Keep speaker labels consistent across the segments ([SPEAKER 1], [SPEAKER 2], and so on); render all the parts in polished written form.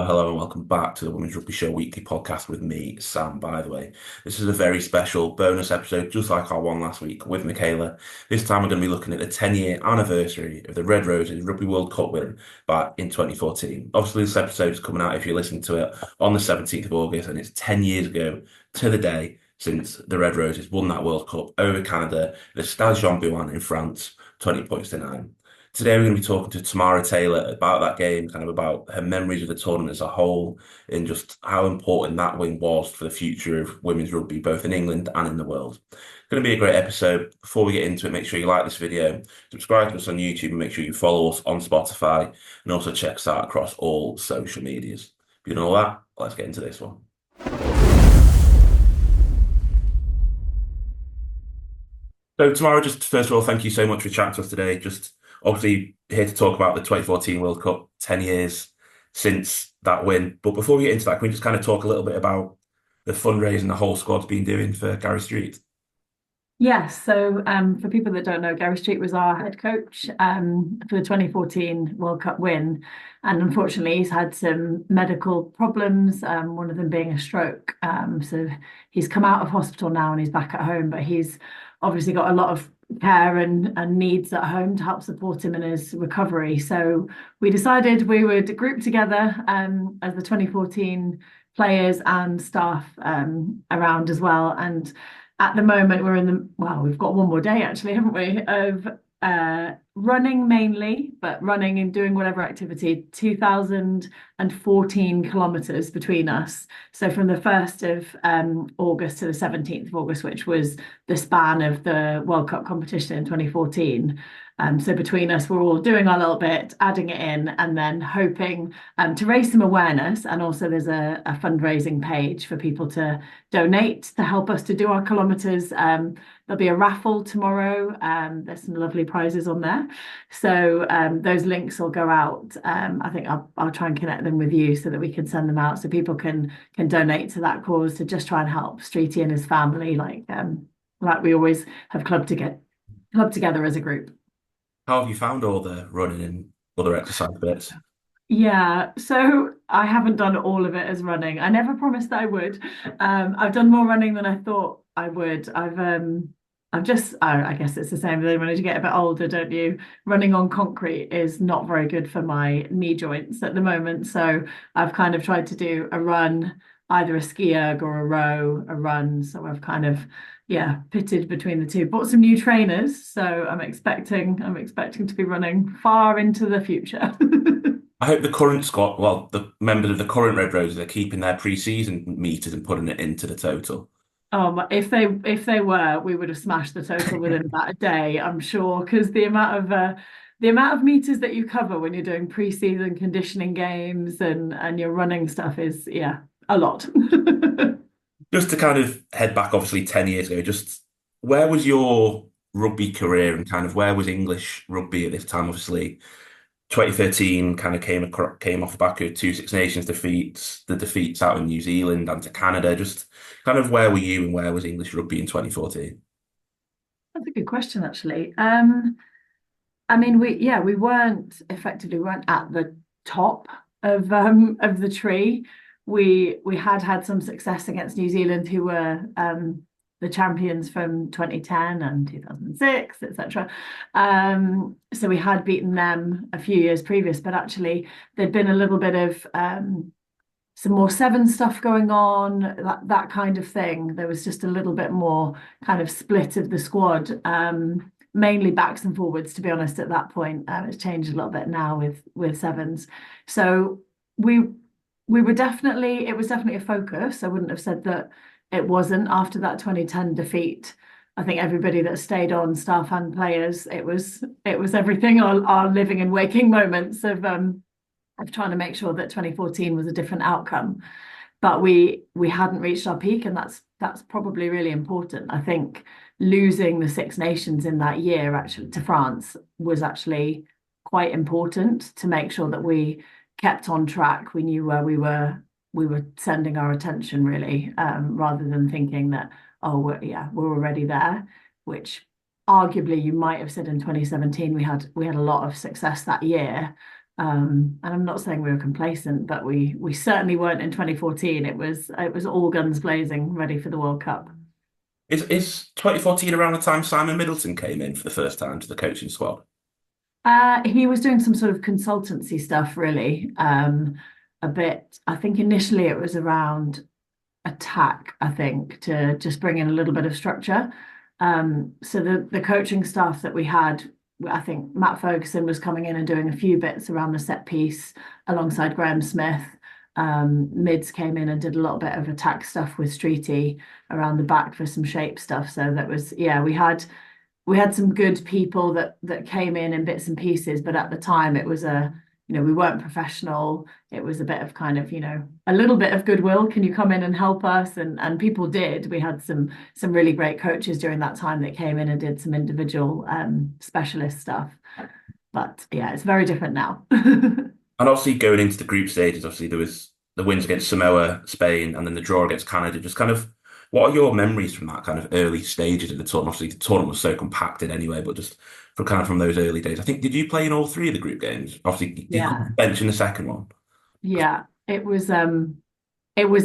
[SPEAKER 1] Hello, and welcome back to the Women's Rugby Show weekly podcast with me, Sam, by the way. This is a very special bonus episode, just like our one last week with Michaela. This time we're going to be looking at the 10-year anniversary of the Red Roses Rugby World Cup win back in 2014. Obviously, this episode is coming out, if you're listening to it, on the 17th of August, and it's 10 years ago to the day since the Red Roses won that World Cup over Canada, the Stade Jean-Bouin in France, 20 points to 9. Today, we're going to be talking to Tamara Taylor about that game, kind of about her memories of the tournament as a whole, and just how important that win was for the future of women's rugby, both in England and in the world. It's going to be a great episode. Before we get into it, make sure you like this video, subscribe to us on YouTube, and make sure you follow us on Spotify, and also check us out across all social medias. If you know all that, let's get into this one. So, Tamara, just first of all, thank you so much for chatting to us today. Just obviously here to talk about the 2014 World Cup, 10 years since that win. But before we get into that, can we just kind of talk a little bit about the fundraising the whole squad's been doing for Gary Street?
[SPEAKER 2] Yes, so for people that don't know, Gary Street was our head coach for the 2014 World Cup win. And unfortunately, he's had some medical problems, one of them being a stroke. So he's come out of hospital now and he's back at home, but he's obviously got a lot of care and needs at home to help support him in his recovery. So we decided we would group together as the 2014 players and staff around as well. And at the moment, we've got one more day actually, haven't we, of running mainly, but running and doing whatever activity, 2014 kilometers between us. So from the 1st of August to the 17th of August, which was the span of the World Cup competition in 2014. So between us, we're all doing our little bit, adding it in, and then hoping to raise some awareness. And also there's a fundraising page for people to donate to help us to do our kilometers. There'll be a raffle tomorrow. There's some lovely prizes on there. So those links will go out. I think I'll try and connect them with you so that we can send them out so people can donate to that cause to just try and help Streety and his family, like we always have clubbed together as a group.
[SPEAKER 1] How have you found all the running and other exercise bits?
[SPEAKER 2] Yeah, so I haven't done all of it as running. I never promised that I would. I've done more running than I thought I would. I guess it's the same thing when you get a bit older, don't you? Running on concrete is not very good for my knee joints at the moment. So I've kind of tried to do a run, either a ski erg or a row, a run. So I've kind of, yeah, pitted between the two. Bought some new trainers, so I'm expecting to be running far into the future.
[SPEAKER 1] I hope the current squad, well, the members of the current Red Roses are keeping their pre-season meters and putting it into the total.
[SPEAKER 2] If they were, we would have smashed the total within about a day, I'm sure, because the amount of meters that you cover when you're doing pre-season conditioning games and your running stuff is, yeah, a lot.
[SPEAKER 1] Just to kind of head back, obviously, 10 years ago, just where was your rugby career and kind of where was English rugby at this time? Obviously, 2013 kind of came off the back of two Six Nations defeats, the defeats out in New Zealand and to Canada. Just kind of where were you and where was English rugby in 2014?
[SPEAKER 2] That's a good question, actually. I mean, we weren't at the top of the tree. We had some success against New Zealand, who were the champions from 2010 and 2006, etc. So we had beaten them a few years previous, but actually there'd been a little bit of some more seven stuff going on, that kind of thing. There was just a little bit more kind of split of the squad, mainly backs and forwards, to be honest, at that point. It's changed a little bit now with sevens. So we it was definitely a focus. I wouldn't have said that it wasn't after that 2010 defeat. I think everybody that stayed on, staff and players, it was everything, our living and waking moments of trying to make sure that 2014 was a different outcome. But we hadn't reached our peak, and that's probably really important. I think losing the Six Nations in that year actually to France was actually quite important to make sure that we kept on track. We knew where we were sending our attention, really, rather than thinking that, oh, we're already there, which arguably you might have said in 2017 we had a lot of success that year, And I'm not saying we were complacent, but we certainly weren't in 2014. It was all guns blazing, ready for the World Cup.
[SPEAKER 1] Is 2014 around the time Simon Middleton came in for the first time to the coaching squad?
[SPEAKER 2] He was doing some sort of consultancy stuff, really. A bit. I think initially it was around attack, I think, to just bring in a little bit of structure. So the coaching staff that we had, I think Matt Ferguson was coming in and doing a few bits around the set piece alongside Graham Smith. Mids came in and did a little bit of attack stuff with Streety around the back for some shape stuff. So that was, yeah, we had some good people that came in bits and pieces, but at the time it was we weren't professional. It was a bit of kind of, a little bit of goodwill. Can you come in and help us? And people did. We had some really great coaches during that time that came in and did some individual specialist stuff. But yeah, it's very different now.
[SPEAKER 1] And obviously going into the group stages, obviously there was the wins against Samoa, Spain, and then the draw against Canada. Just kind of, what are your memories from that kind of early stages of the tournament? Obviously, the tournament was so compacted anyway, but just from those early days. I think, did you play in all three of the group games? Obviously, did you come off
[SPEAKER 2] Yeah.
[SPEAKER 1] the bench in the second one?
[SPEAKER 2] Yeah. It was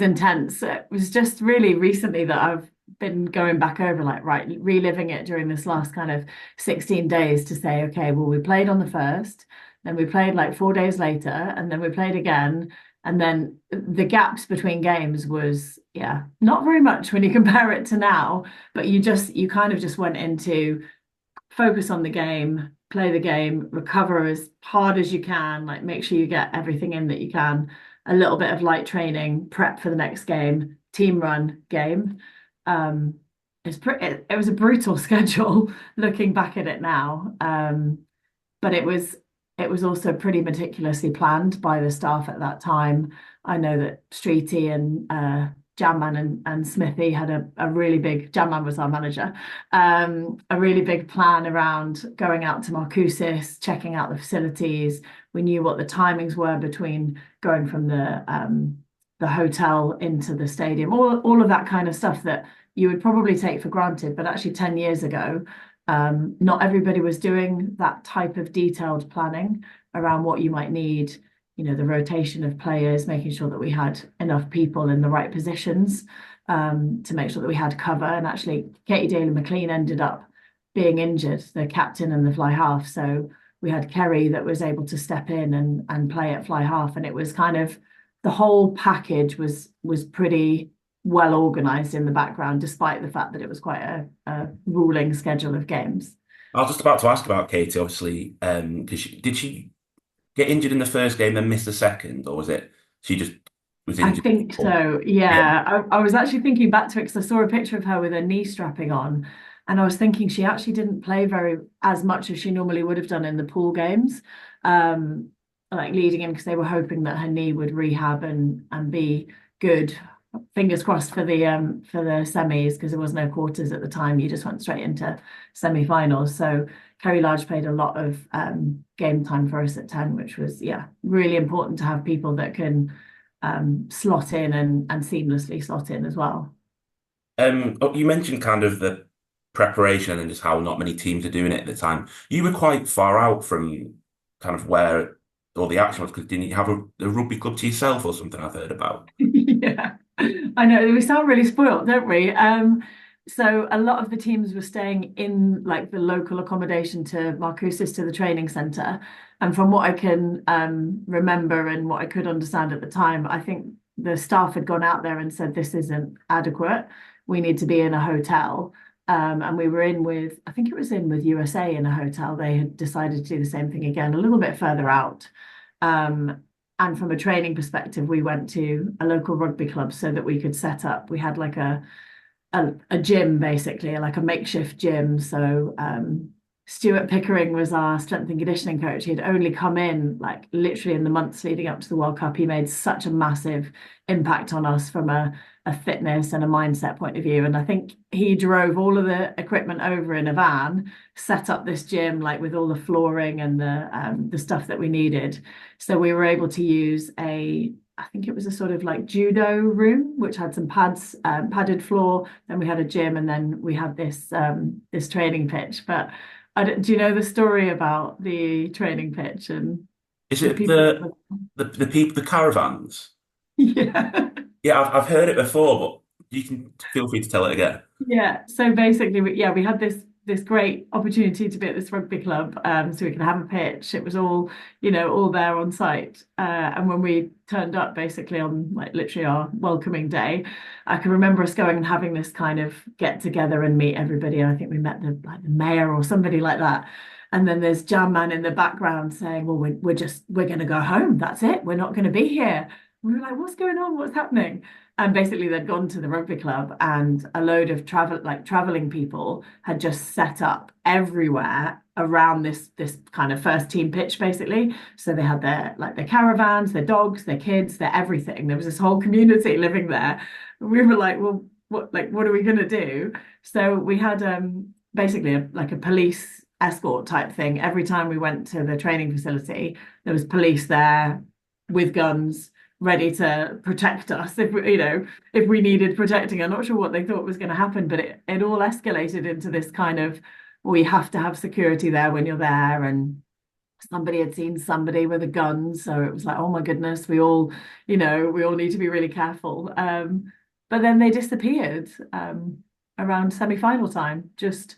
[SPEAKER 2] intense. It was just really recently that I've been going back over, like, right, reliving it during this last kind of 16 days to say, okay, well, we played on the first, then we played like 4 days later, and then we played again. And then the gaps between games was, yeah, not very much when you compare it to now, but you kind of just went into focus on the game, play the game, recover as hard as you can, like make sure you get everything in that you can, a little bit of light training, prep for the next game, team run game. Um, it was a brutal schedule looking back at it now. But it was also pretty meticulously planned by the staff at that time. I know that Streety and Jamman and Smithy had a really big, Jamman was our manager, a really big plan around going out to Marcoussis, checking out the facilities. We knew what the timings were between going from the hotel into the stadium, all of that kind of stuff that you would probably take for granted, but actually 10 years ago, not everybody was doing that type of detailed planning around what you might need, the rotation of players, making sure that we had enough people in the right positions, to make sure that we had cover. And actually, Katie Daly McLean ended up being injured, the captain and the fly half. So we had Kerry that was able to step in and play at fly half. And it was kind of the whole package was pretty well organized in the background, despite the fact that it was quite a ruling schedule of games.
[SPEAKER 1] I was just about to ask about Katie, obviously, because did she get injured in the first game, then miss the second, or was it she just was
[SPEAKER 2] I
[SPEAKER 1] injured
[SPEAKER 2] think
[SPEAKER 1] before?
[SPEAKER 2] so.
[SPEAKER 1] Yeah.
[SPEAKER 2] Yeah, I was actually thinking back to it because I saw a picture of her with her knee strapping on, and I was thinking she actually didn't play very as much as she normally would have done in the pool games, um, like leading in because they were hoping that her knee would rehab and be good. Fingers crossed for the semis because there was no quarters at the time. You just went straight into semi-finals. So Kerry Large played a lot of game time for us at 10, which was, yeah, really important to have people that can slot in and seamlessly slot in as well.
[SPEAKER 1] You mentioned kind of the preparation and just how not many teams are doing it at the time. You were quite far out from kind of where all the action was because didn't you have a rugby club to yourself or something I've heard about?
[SPEAKER 2] Yeah, I know. We sound really spoiled, don't we? So a lot of the teams were staying in like the local accommodation to Marcoussis to the training centre. And from what I can remember and what I could understand at the time, I think the staff had gone out there and said, this isn't adequate. We need to be in a hotel. And we were I think it was in with USA in a hotel. They had decided to do the same thing again, a little bit further out. Um, and from a training perspective, we went to a local rugby club so that we could set up. We had like a gym basically, like a makeshift gym. So Stuart Pickering was our strength and conditioning coach. He had only come in like literally in the months leading up to the World Cup. He made such a massive impact on us from a fitness and a mindset point of view. And I think he drove all of the equipment over in a van, set up this gym like with all the flooring and the stuff that we needed. So we were able to use I think it was a sort of like judo room, which had some pads, padded floor. Then we had a gym, and then we had this training pitch. But do you know the story about the training pitch? And
[SPEAKER 1] Is
[SPEAKER 2] The
[SPEAKER 1] it
[SPEAKER 2] people.
[SPEAKER 1] the people, the caravans?
[SPEAKER 2] Yeah.
[SPEAKER 1] Yeah, I've heard it before, but you can feel free to tell it again.
[SPEAKER 2] Yeah, so basically, we had this great opportunity to be at this rugby club, so we could have a pitch. It was all, all there on site. And when we turned up, basically on like literally our welcoming day, I can remember us going and having this kind of get together and meet everybody. I think we met the mayor or somebody like that. And then there's Jam Man in the background saying, "Well, we're going to go home. That's it. We're not going to be here." We were like, "What's going on? What's happening?" And basically, they'd gone to the rugby club, and a load of traveling people had just set up everywhere around this kind of first team pitch, basically. So they had their caravans, their dogs, their kids, their everything. There was this whole community living there. We were like, well, what are we gonna do? So we had basically like a police escort type thing. Every time we went to the training facility, there was police there with guns ready to protect us if we needed protecting. I'm not sure what they thought was going to happen, but it all escalated into this kind of, well, you have to have security there when you're there, and somebody had seen somebody with a gun, so it was like, oh my goodness, we all need to be really careful. But then they disappeared around semi-final time, just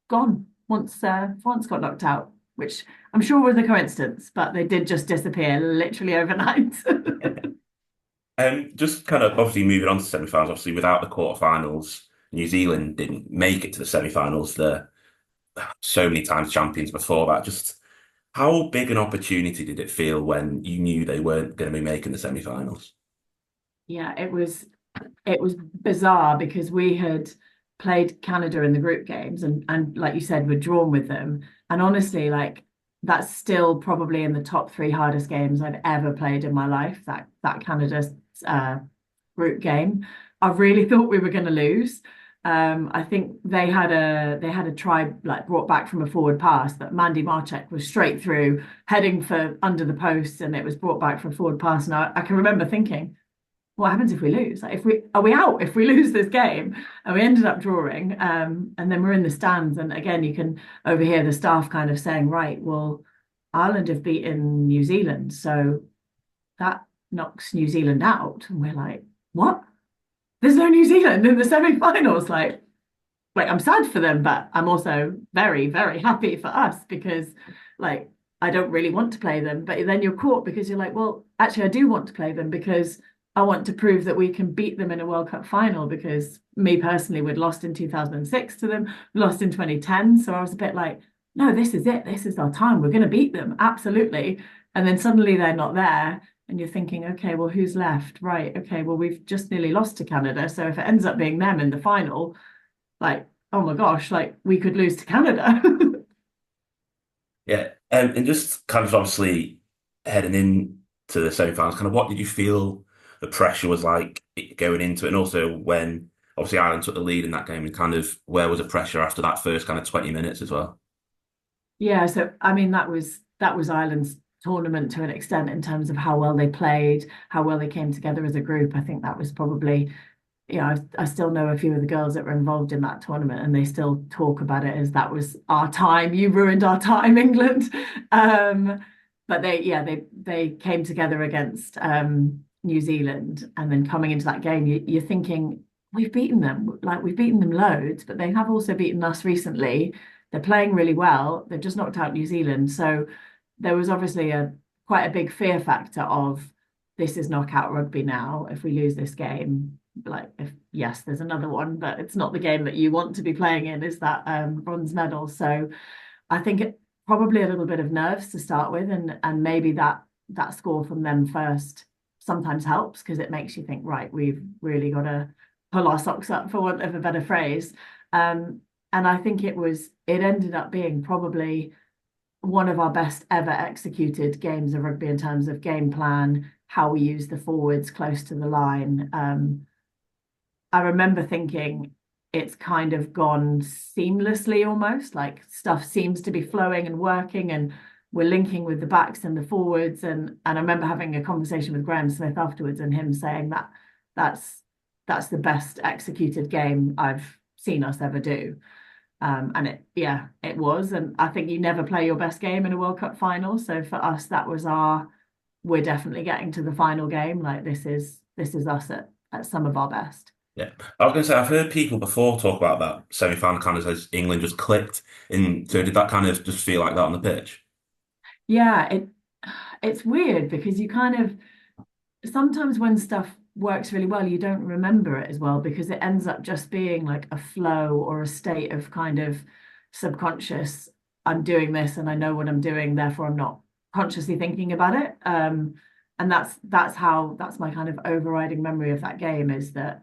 [SPEAKER 2] gone once got knocked out, which I'm sure was a coincidence, but they did just disappear literally overnight.
[SPEAKER 1] Just kind of obviously moving on to semi-finals, obviously without the quarterfinals, New Zealand didn't make it to the semi-finals. They're so many times champions before that. Just how big an opportunity did it feel when you knew they weren't going to be making the semi-finals?
[SPEAKER 2] Yeah, it was bizarre because we had played Canada in the group games, and like you said, we're drawn with them. And honestly, like that's still probably in the top three hardest games I've ever played in my life. That Canada uh, group game. I really thought we were going to lose. I think they had a try like brought back from a forward pass that Mandy Marchek was straight through, heading for under the post, and it was brought back from a forward pass. And I can remember thinking, what happens if we lose? Like, if we are we out if we lose this game? And we ended up drawing. And then we're in the stands, and again, you can overhear the staff kind of saying, right, well, Ireland have beaten New Zealand, so that knocks New Zealand out. And we're like, what? There's no New Zealand in the semi-finals. Like I'm sad for them, but I'm also very, very happy for us because like I don't really want to play them. But then you're caught because you're like, well, actually I do want to play them because I want to prove that we can beat them in a World Cup final, because me personally, we'd lost in 2006 to them, lost in 2010. So I was a bit like, no, this is it. This is our time. We're going to beat them. Absolutely. And then suddenly they're not there. And you're thinking, okay, well, who's left? Right. Okay, well, we've just nearly lost to Canada. So if it ends up being them in the final, like, oh my gosh, like we could lose to Canada.
[SPEAKER 1] Yeah, and just kind of obviously heading into the semi-finals, kind of what did you feel the pressure was like going into it, and also when obviously Ireland took the lead in that game, and kind of where was the pressure after that first kind of 20 minutes as well?
[SPEAKER 2] Yeah, so I mean that was Ireland's tournament to an extent in terms of how well they played, how well they came together as a group. I think that was probably, I still know a few of the girls that were involved in that tournament, and they still talk about it as that was our time. You ruined our time, England. Um, but they came together against New Zealand, and then coming into that game, you're thinking we've beaten them, like we've beaten them loads, but they have also beaten us recently. They're playing really well. They've just knocked out New Zealand, so there was obviously a quite a big fear factor of this is knockout rugby now. If we lose this game, like if yes, there's another one, but it's not the game that you want to be playing in, is that bronze medal. So I think it probably a little bit of nerves to start with, and maybe that score from them first sometimes helps because it makes you think, right, we've really got to pull our socks up for want of a better phrase. Um, and I think it ended up being probably one of our best ever executed games of rugby in terms of game plan, how we use the forwards close to the line. I remember thinking it's kind of gone seamlessly almost, like stuff seems to be flowing and working, and we're linking with the backs and the forwards. And I remember having a conversation with Graham Smith afterwards, and him saying that that's that's the best executed game I've seen us ever do. And yeah, it was. And I think you never play your best game in a World Cup final. So for us, that was we're definitely getting to the final game. Like this is us at some of our best.
[SPEAKER 1] Yeah. I was going to say, I've heard people before talk about that semi-final kind of as England just clicked. So did that kind of just feel like that on the pitch?
[SPEAKER 2] Yeah, it's weird because you kind of sometimes when stuff works really well, you don't remember it as well because it ends up just being like a flow or a state of kind of subconscious. I'm doing this and I know what I'm doing, therefore I'm not consciously thinking about it. And that's my kind of overriding memory of that game is that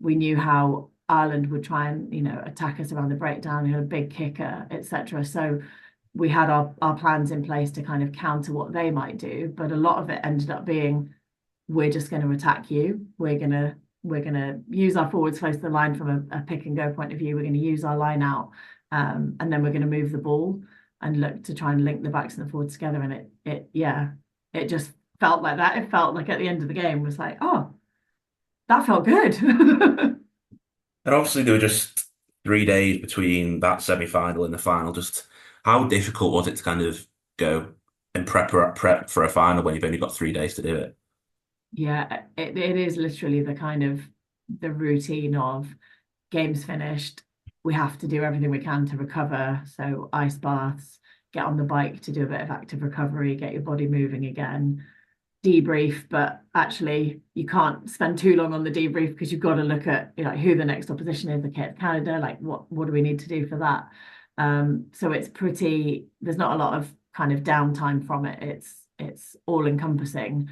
[SPEAKER 2] we knew how Ireland would try and, attack us around the breakdown, we had a big kicker, etc. So we had our plans in place to kind of counter what they might do, but a lot of it ended up being we're just going to attack you. We're gonna use our forwards close to the line from a pick and go point of view. We're going to use our line out, and then we're going to move the ball and look to try and link the backs and the forwards together. And it just felt like that. It felt like at the end of the game was like, oh, that felt good.
[SPEAKER 1] And obviously there were just 3 days between that semi-final and the final. Just how difficult was it to kind of go and prep for a final when you've only got 3 days to do it?
[SPEAKER 2] Yeah, it is literally the kind of the routine of games finished. We have to do everything we can to recover. So ice baths, get on the bike to do a bit of active recovery, get your body moving again, debrief. But actually, you can't spend too long on the debrief because you've got to look at who the next opposition is, okay, Canada, like what do we need to do for that? So it's there's not a lot of kind of downtime from it. It's all encompassing.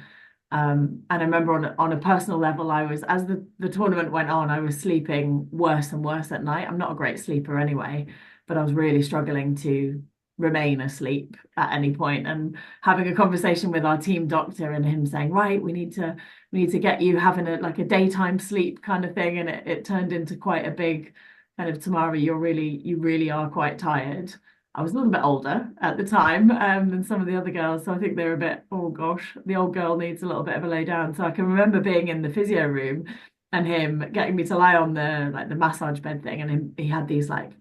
[SPEAKER 2] And I remember on a personal level, I was as the tournament went on, I was sleeping worse and worse at night. I'm not a great sleeper anyway, but I was really struggling to remain asleep at any point. And having a conversation with our team doctor and him saying, right, we need to get you having a daytime sleep kind of thing. And it turned into quite a big kind of Tamara, you really are quite tired. I was a little bit older at the time than some of the other girls, so I think they were a bit, oh gosh, the old girl needs a little bit of a lay down. So I can remember being in the physio room and him getting me to lie on the massage bed thing, and he had these like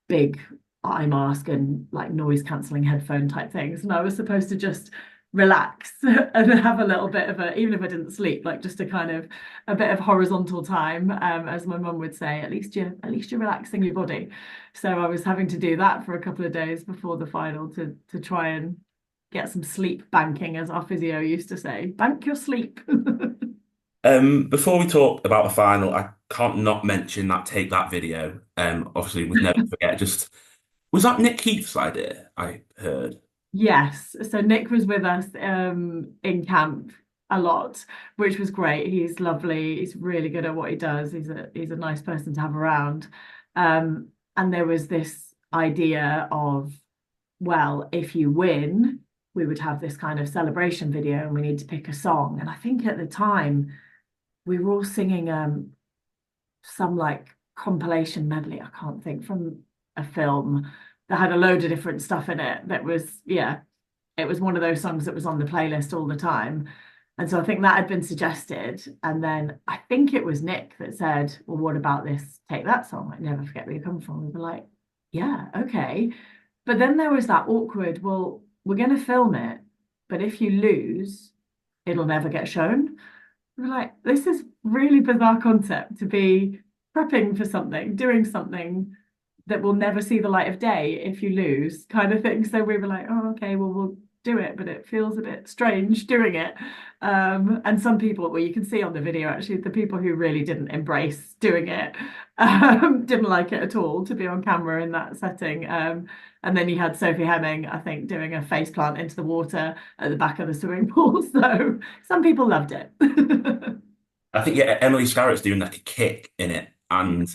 [SPEAKER 2] big eye mask and like noise cancelling headphone type things, and I was supposed to just relax and have a little bit of even if I didn't sleep, like just a kind of a bit of horizontal time, as my mum would say, at least you're relaxing your body. So I was having to do that for a couple of days before the final to try and get some sleep banking, as our physio used to say. Bank your sleep.
[SPEAKER 1] Before we talk about the final, I can't not mention that take that video. Obviously we'd never forget. Just was that Nick Heath's idea? I heard.
[SPEAKER 2] Yes. So Nick was with us in camp a lot, which was great. He's lovely. He's really good at what he does. He's a nice person to have around. And there was this idea of, well, if you win, we would have this kind of celebration video and we need to pick a song. And I think at the time we were all singing some like compilation medley, I can't think, from a film that had a load of different stuff in it that was, yeah, it was one of those songs that was on the playlist all the time. And so I think that had been suggested. And then I think it was Nick that said, well, what about this Take That song? Like, never forget where you come from. We were like, yeah, okay. But then there was that awkward, well, we're going to film it, but if you lose, it'll never get shown. We're like, this is really bizarre concept to be prepping for something, doing something that will never see the light of day if you lose, kind of thing. So we were like, oh, okay, well, we'll do it, but it feels a bit strange doing it. And some people, well, you can see on the video actually, the people who really didn't embrace doing it didn't like it at all to be on camera in that setting. And then you had Sophie Hemming, I think, doing a face plant into the water at the back of the swimming pool. So some people loved it.
[SPEAKER 1] I think yeah, Emily Scarrett's doing like a kick in it, and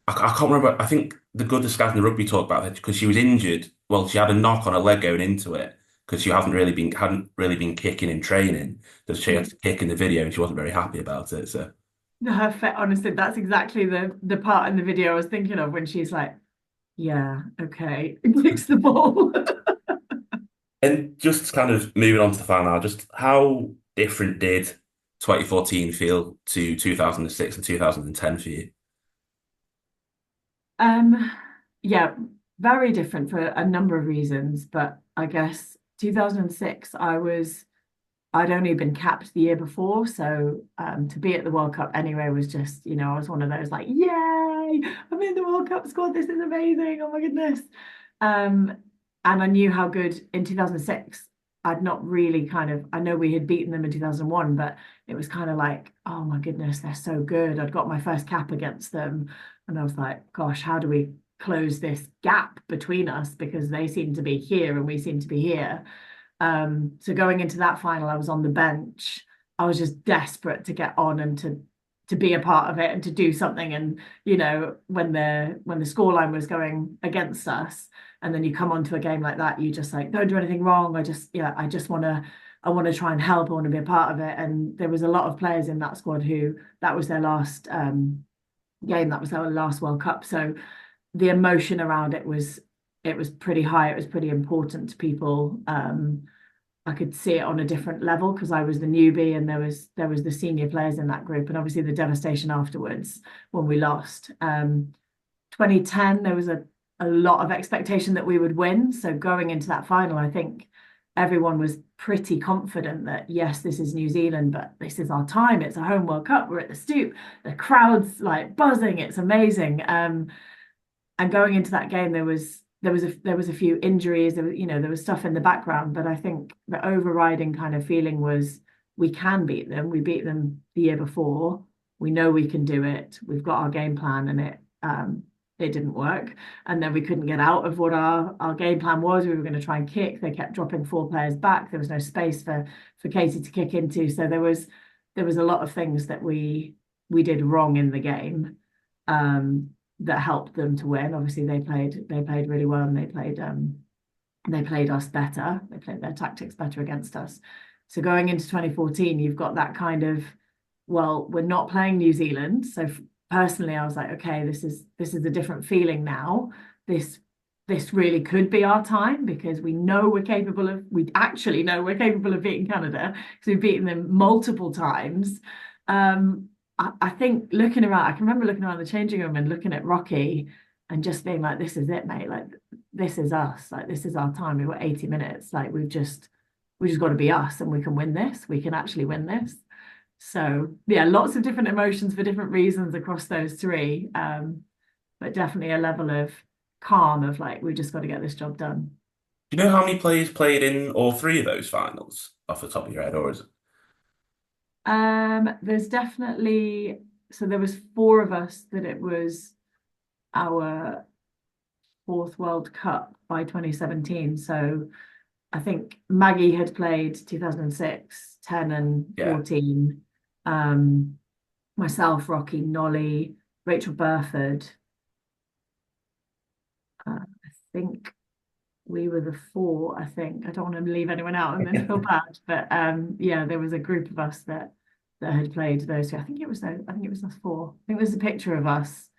[SPEAKER 1] I can't remember. I think the good discuss in the rugby talk about it because she was injured. Well, she had a knock on her leg going into it because she hadn't really been kicking in training. So she had to kick in the video, and she wasn't very happy about it. So,
[SPEAKER 2] Honestly, that's exactly the part in the video I was thinking of when she's like, yeah, okay, kicks the ball.
[SPEAKER 1] and just kind of moving on to the final, just how different did 2014 feel to 2006 and 2010 for you?
[SPEAKER 2] Um, yeah, very different for a number of reasons, but I guess 2006, I'd only been capped the year before, so to be at the World Cup anyway was just, I was one of those like, yay, I'm in the World Cup squad. This is amazing. Oh my goodness. Um, and I knew how good in 2006. I'd not really I know we had beaten them in 2001, but it was kind of like, oh my goodness, they're so good. I'd got my first cap against them, and I was like, gosh, how do we close this gap between us? Because they seem to be here and we seem to be here. So going into that final, I was on the bench. I was just desperate to get on and to be a part of it and to do something. And when the scoreline was going against us, and then you come onto a game like that, you just like don't do anything wrong. I just want to try and help. I want to be a part of it. And there was a lot of players in that squad who that was their last game. That was their last World Cup. So the emotion around it was pretty high. It was pretty important to people. I could see it on a different level because I was the newbie and there was the senior players in that group, and obviously the devastation afterwards when we lost. 2010, there was a lot of expectation that we would win. So going into that final, I think everyone was pretty confident that yes, this is New Zealand, but this is our time. It's a home World Cup. We're at the Stoop. The crowd's like buzzing. It's amazing. And going into that game, there was a few injuries. There was stuff in the background, but I think the overriding kind of feeling was we can beat them. We beat them the year before. We know we can do it. We've got our game plan, and it didn't work. And then we couldn't get out of what our game plan was. We were going to try and kick. They kept dropping four players back. There was no space for Katie to kick into. So there was a lot of things that we did wrong in the game. That helped them to win. Obviously, they played really well, and they played us better. They played their tactics better against us. So going into 2014, you've got that kind of, well, we're not playing New Zealand. So personally, I was like, okay, this is a different feeling now. This really could be our time because we actually know we're capable of beating Canada because we've beaten them multiple times. I think looking around, I can remember looking around the changing room and looking at Rocky and just being like, this is it, mate. Like, this is us. Like, this is our time. We've got 80 minutes. Like, we just got to be us and we can win this. We can actually win this. So, yeah, lots of different emotions for different reasons across those three. But definitely a level of calm of like, we just got to get this job done.
[SPEAKER 1] Do you know how many players played in all three of those finals off the top of your head, or is it?
[SPEAKER 2] There's definitely so there was four of us that it was our fourth World Cup by 2017. So I think Maggie had played 2006, 10 and
[SPEAKER 1] Yeah.
[SPEAKER 2] 14. Um, Myself, Rocky, Nolly, Rachel Burford. I think we were the four, I think. I don't want to leave anyone out and then feel bad. But yeah, there was a group of us that had played those two. I think it was us four. I think there's a picture of us.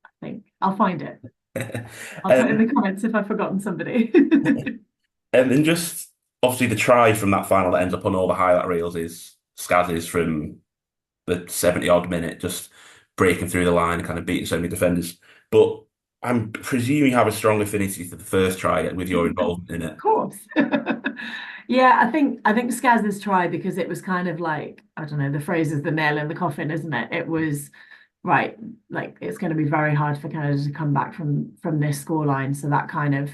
[SPEAKER 2] I think I'll find it. I'll put in
[SPEAKER 1] Um,
[SPEAKER 2] the comments if I've forgotten somebody.
[SPEAKER 1] and then just obviously the try from that final that ends up on all the highlight reels is Skaz's from the 70 odd minute, just breaking through the line and kind of beating so many defenders. But I'm presuming you have a strong affinity to the first try with your involvement in
[SPEAKER 2] Of
[SPEAKER 1] it.
[SPEAKER 2] course. Yeah, I think Skaz's try because it was kind of like, I don't know, the phrase is the nail in the coffin, isn't it? It was right, like it's going to be very hard for Canada to come back from this scoreline. So that kind of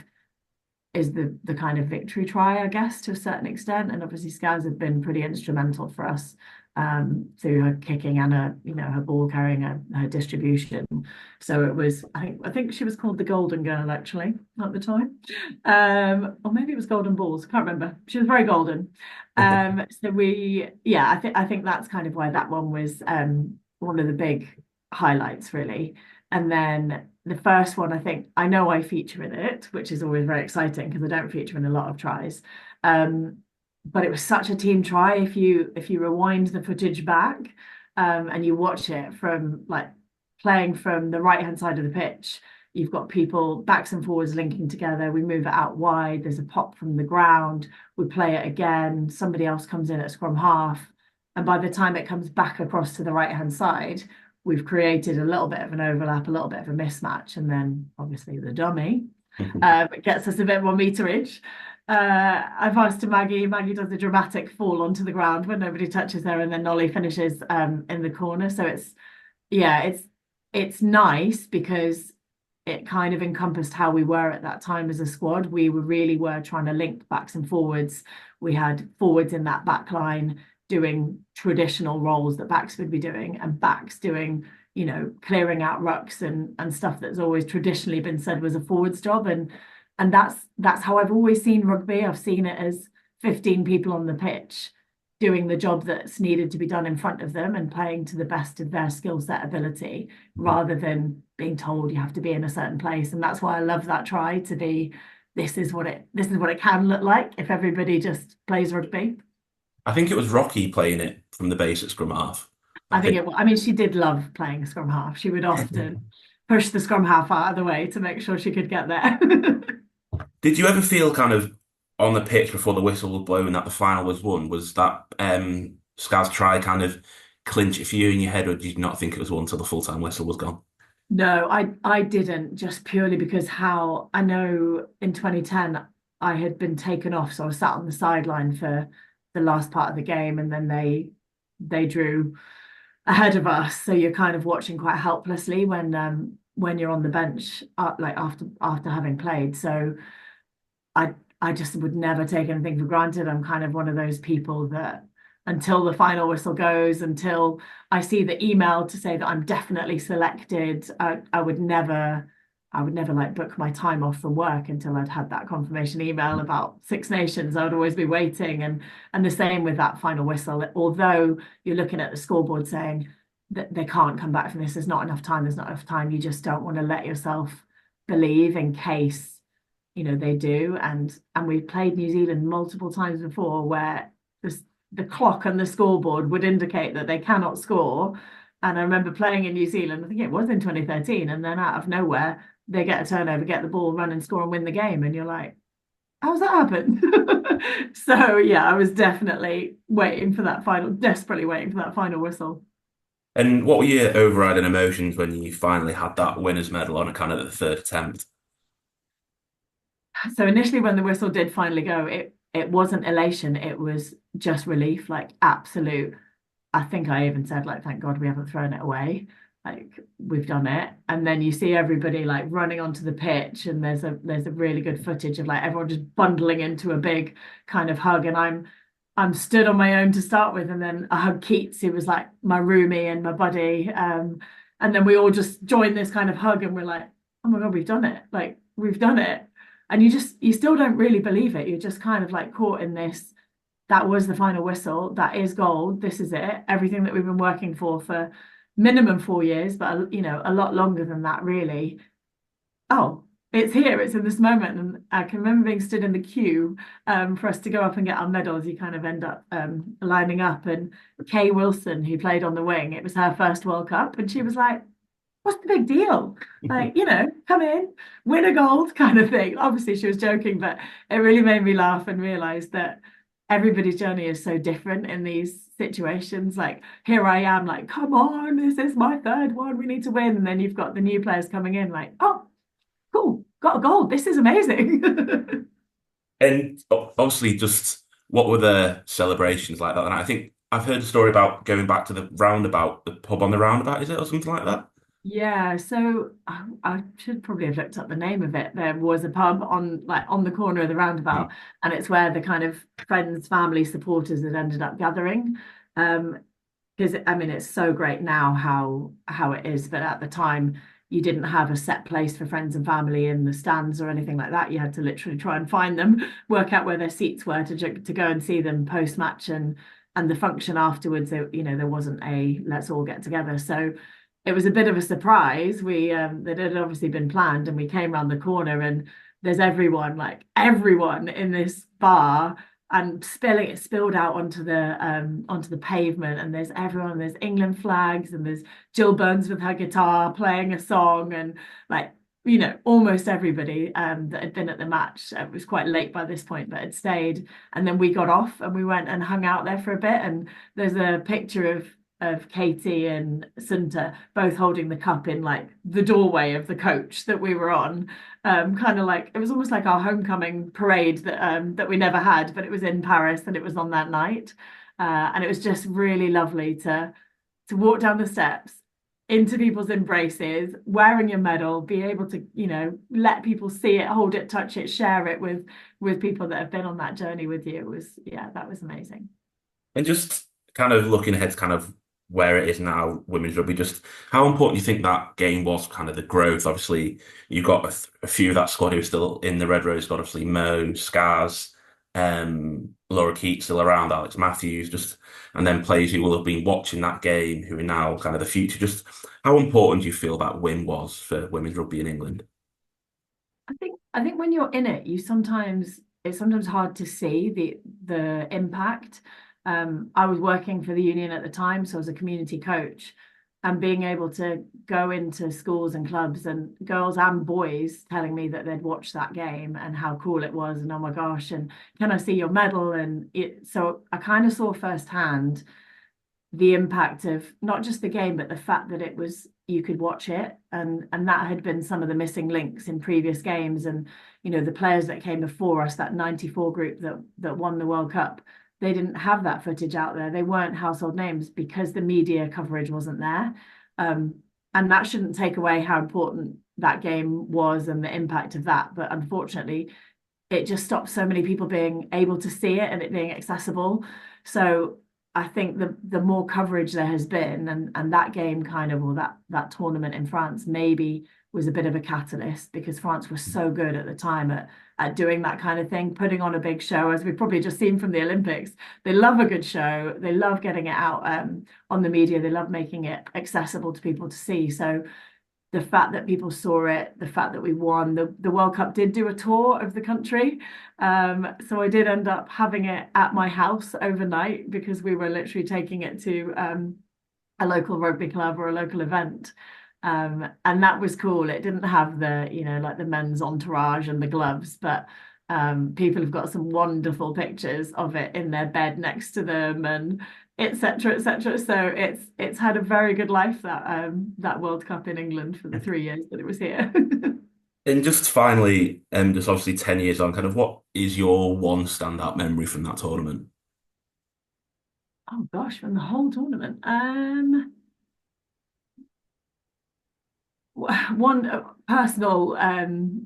[SPEAKER 2] is the kind of victory try, I guess, to a certain extent. And obviously Skaz had been pretty instrumental for us through her kicking and her ball carrying, her distribution. So it was, I think she was called the Golden Girl actually at the time. Or maybe it was Golden Balls, can't remember. She was very golden. I think that's kind of why that one was one of the big highlights, really. And then the first one, I think I know I feature in it, which is always very exciting because I don't feature in a lot of tries. Um, but it was such a team try. If you rewind the footage back, and you watch it from like playing from the right hand side of the pitch, you've got people backs and forwards linking together. We move it out wide. There's a pop from the ground. We play it again. Somebody else comes in at scrum half, and by the time it comes back across to the right hand side, we've created a little bit of an overlap, a little bit of a mismatch, and then obviously the dummy gets us a bit more meterage. I've asked to Maggie. Maggie does a dramatic fall onto the ground when nobody touches her, and then Nolly finishes in the corner. So yeah, it's nice because it kind of encompassed how we were at that time as a squad. We really were trying to link backs and forwards. We had forwards in that back line doing traditional roles that backs would be doing, and backs doing, clearing out rucks and stuff that's always traditionally been said was a forwards job. And that's how I've always seen rugby. I've seen it as 15 people on the pitch doing the job that's needed to be done in front of them and playing to the best of their skill set ability, rather than being told you have to be in a certain place. And that's why I love that try to be, this is what it can look like if everybody just plays rugby.
[SPEAKER 1] I think it was Rocky playing it from the base at scrum half. I think.
[SPEAKER 2] I mean, she did love playing scrum half. She would often push the scrum half out of the way to make sure she could get there.
[SPEAKER 1] Did you ever feel kind of on the pitch before the whistle was blown that the final was won? Was that Skaz try kind of clinch it for you in your head, or did you not think it was won until the full-time whistle was gone?
[SPEAKER 2] No, I didn't, just purely because how I know in 2010 I had been taken off, so I was sat on the sideline for the last part of the game, and then they drew ahead of us. So you're kind of watching quite helplessly when you're on the bench, like after having played. So I just would never take anything for granted. I'm kind of one of those people that until the final whistle goes, until I see the email to say that I'm definitely selected, I would never like book my time off from work until I'd had that confirmation email about Six Nations. I would always be waiting, and the same with that final whistle. Although you're looking at the scoreboard saying that they can't come back from this, there's not enough time, there's not enough time. You just don't want to let yourself believe in case they do. And we've played New Zealand multiple times before where the clock and the scoreboard would indicate that they cannot score. And I remember playing in New Zealand, I think it was in 2013, and then out of nowhere they get a turnover, get the ball, run and score and win the game, and you're like, how's that happen? So yeah, I was definitely desperately waiting for that final whistle.
[SPEAKER 1] And what were your overriding emotions when you finally had that winner's medal on a kind of the third attempt?
[SPEAKER 2] So initially when the whistle did finally go, it wasn't elation, it was just relief, like absolute. I think I even said, like, thank God we haven't thrown it away. Like, we've done it. And then you see everybody like running onto the pitch, and there's a really good footage of like everyone just bundling into a big kind of hug. And I'm stood on my own to start with, and then I hug Keats, who was like my roomie and my buddy. And then we all just join this kind of hug, and we're like, oh my God, we've done it. Like, we've done it. And you still don't really believe it. You're just kind of like caught in this. That was the final whistle. That is gold. This is it. Everything that we've been working for minimum 4 years, but a lot longer than that, really. Oh, it's here. It's in this moment. And I can remember being stood in the queue for us to go up and get our medals. You kind of end up lining up. And Kay Wilson, who played on the wing, it was her first World Cup, and she was like, what's the big deal? Like, come in, win a gold kind of thing. Obviously, she was joking, but it really made me laugh and realize that everybody's journey is so different in these situations. Like, here I am, like, come on, this is my third one, we need to win. And then you've got the new players coming in, like, oh, cool, got a gold. This is amazing.
[SPEAKER 1] And obviously, just what were the celebrations like that? And I think I've heard a story about going back to the roundabout, the pub on the roundabout, is it, or something like that?
[SPEAKER 2] Yeah, so I should probably have looked up the name of it. There was a pub on the corner of the roundabout, and it's where the kind of friends, family, supporters had ended up gathering. Because I mean, it's so great now how it is, but at the time you didn't have a set place for friends and family in the stands or anything like that. You had to literally try and find them, work out where their seats were to go and see them post match, and the function afterwards. There wasn't a let's all get together, so it was a bit of a surprise. That had obviously been planned, and we came around the corner, and there's everyone in this bar, and it spilled out onto the pavement, and there's England flags, and there's Jill Burns with her guitar playing a song, and like almost everybody that had been at the match. It was quite late by this point, but had stayed. And then we got off and we went and hung out there for a bit. And there's a picture of of Katie and Sunta both holding the cup in like the doorway of the coach that we were on. Kind of like it was almost like our homecoming parade that we never had, but it was in Paris and it was on that night. And it was just really lovely to walk down the steps into people's embraces, wearing your medal, be able to, let people see it, hold it, touch it, share it with people that have been on that journey with you. It was, yeah, that was amazing.
[SPEAKER 1] And just kind of looking ahead to kind of where it is now, women's rugby, just how important do you think that game was, kind of the growth? Obviously, you've got a few of that squad who are still in the Red Rose, got obviously Mo, Scars, Laura Keats still around, Alex Matthews, just and then players who will have been watching that game who are now kind of the future. Just how important do you feel that win was for women's rugby in England?
[SPEAKER 2] I think when you're in it, it's sometimes hard to see the impact. I was working for the union at the time, so I was a community coach, and being able to go into schools and clubs and girls and boys telling me that they'd watched that game and how cool it was, and oh my gosh, and can I see your medal? And so I kind of saw firsthand the impact of not just the game, but the fact that it was you could watch it, and that had been some of the missing links in previous games. And the players that came before us, that 94 group that won the World Cup, they didn't have that footage out there. They weren't household names because the media coverage wasn't there. And that shouldn't take away how important that game was and the impact of that. But unfortunately, it just stops so many people being able to see it and it being accessible. So I think the more coverage there has been, and that game kind of, or that tournament in France maybe was a bit of a catalyst, because France was so good at the time at doing that kind of thing, putting on a big show, as we've probably just seen from the Olympics. They love a good show. They love getting it out on the media. They love making it accessible to people to see. So the fact that people saw it, the fact that we won, the World Cup did do a tour of the country. So I did end up having it at my house overnight, because we were literally taking it to a local rugby club or a local event. And that was cool. It didn't have like the men's entourage and the gloves, but people have got some wonderful pictures of it in their bed next to them, and etc. etc. So it's had a very good life, that World Cup in England, for the 3 years that it was here.
[SPEAKER 1] And just finally, just obviously 10 years on, kind of what is your one standout memory from that tournament?
[SPEAKER 2] Oh gosh, from the whole tournament. One personal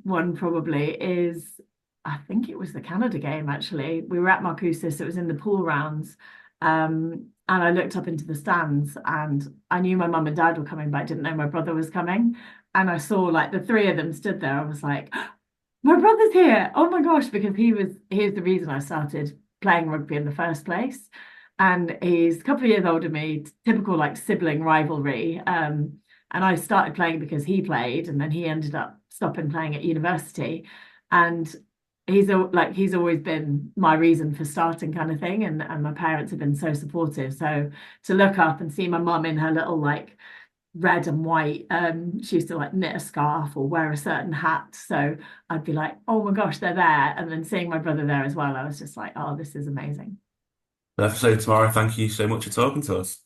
[SPEAKER 2] one probably is, I think it was the Canada game actually. We were at Marcoussis, it was in the pool rounds. And I looked up into the stands and I knew my mum and dad were coming, but I didn't know my brother was coming. And I saw like the three of them stood there. I was like, my brother's here. Oh my gosh, because he's the reason I started playing rugby in the first place. And he's a couple of years older than me, typical like sibling rivalry. And I started playing because he played, and then he ended up stopping playing at university. And he's always been my reason for starting, kind of thing. And my parents have been so supportive. So to look up and see my mum in her little like red and white, she used to like knit a scarf or wear a certain hat. So I'd be like, oh my gosh, they're there. And then seeing my brother there as well, I was just like, oh, this is amazing.
[SPEAKER 1] So, Tamara, thank you so much for talking to us.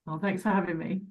[SPEAKER 2] Well, thanks for having me.